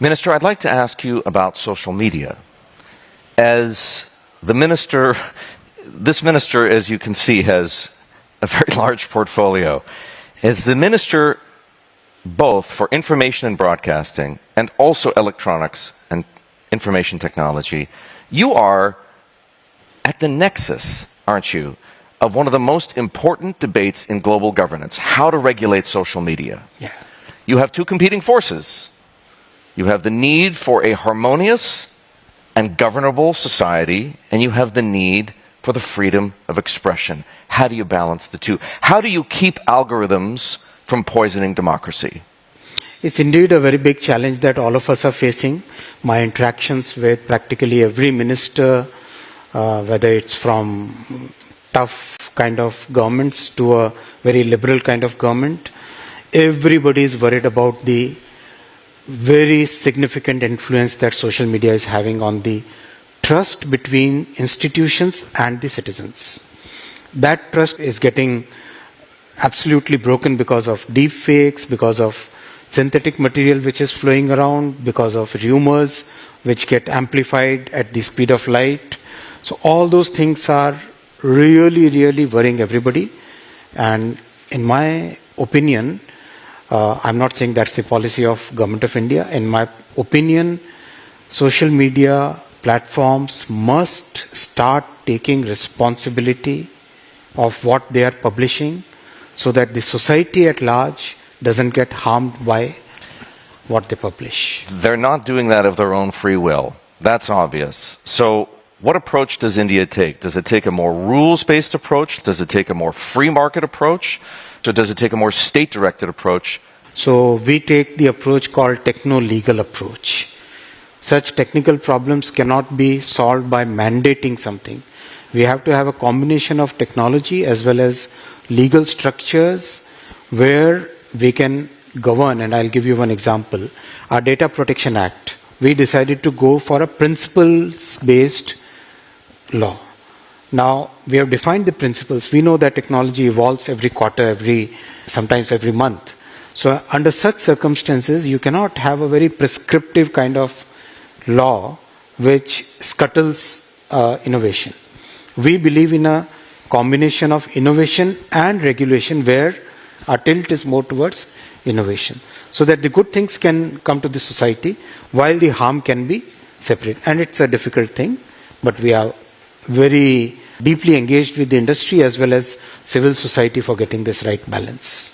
Minister, I'd like to ask you about social media. As the minister, this minister, as you can see, has a very large portfolio. As the minister both for information and broadcasting and also electronics and information technology, you are at the nexus, aren't you, of one of the most important debates in global governance, how to regulate social media. Yeah. You have two competing forces. You have the need for a harmonious and governable society, and you have the need for the freedom of expression. How do you balance the two? How do you keep algorithms from poisoning democracy? It's indeed a very big challenge that all of us are facing. My interactions with practically every minister, whether it's from tough kind of governments to a very liberal kind of government, everybody is worried about the very significant influence that social media is having on the trust between institutions and the citizens. That trust is getting absolutely broken because of deep fakes, because of synthetic material which is flowing around, because of rumors which get amplified at the speed of light. So all those things are really, really worrying everybody. And in my opinion, I'm not saying that's the policy of Government of India. In my opinion, social media platforms must start taking responsibility of what they are publishing so that the society at large doesn't get harmed by what they publish. They're not doing that of their own free will. That's obvious. So what approach does India take? Does it take a more rules-based approach? Does it take a more free market approach? So does it take a more state-directed approach? So we take the approach called techno-legal approach. Such technical problems cannot be solved by mandating something. We have to have a combination of technology as well as legal structures where we can govern. And I'll give you one example. Our Data Protection Act, we decided to go for a principles-based law. Now, we have defined the principles. We know that technology evolves every quarter, sometimes every month. So under such circumstances, you cannot have a very prescriptive kind of law which scuttles innovation. We believe in a combination of innovation and regulation where our tilt is more towards innovation, so that the good things can come to the society while the harm can be separate. And it's a difficult thing, but we are very deeply engaged with the industry as well as civil society for getting this right balance.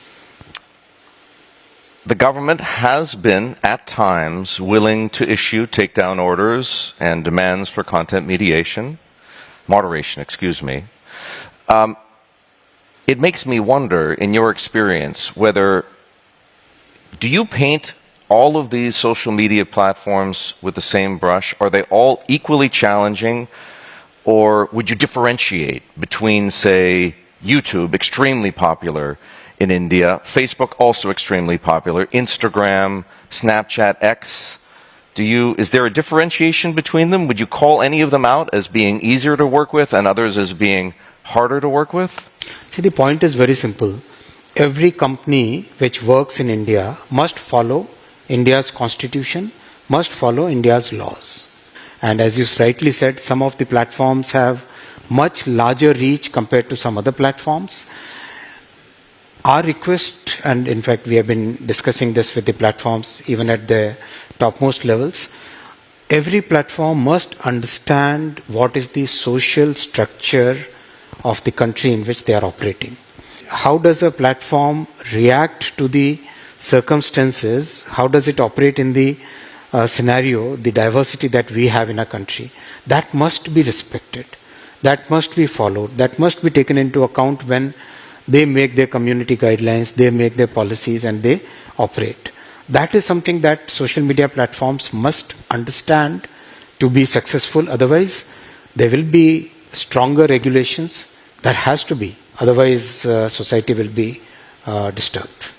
The government has been, at times, willing to issue takedown orders and demands for content moderation. It makes me wonder, in your experience, do you paint all of these social media platforms with the same brush? Are they all equally challenging? Or would you differentiate between, say, YouTube, extremely popular in India, Facebook, also extremely popular, Instagram, Snapchat, X? Is there a differentiation between them? Would you call any of them out as being easier to work with and others as being harder to work with? See, the point is very simple. Every company which works in India must follow India's constitution, must follow India's laws. And as you rightly said, some of the platforms have much larger reach compared to some other platforms. Our request, and in fact we have been discussing this with the platforms even at the topmost levels, every platform must understand what is the social structure of the country in which they are operating. How does a platform react to the circumstances? How does it operate in the scenario, the diversity that we have in our country? That must be respected. That must be followed. That must be taken into account when they make their community guidelines, they make their policies, and they operate. That is something that social media platforms must understand to be successful. Otherwise, there will be stronger regulations. That has to be. Otherwise, society will be disturbed.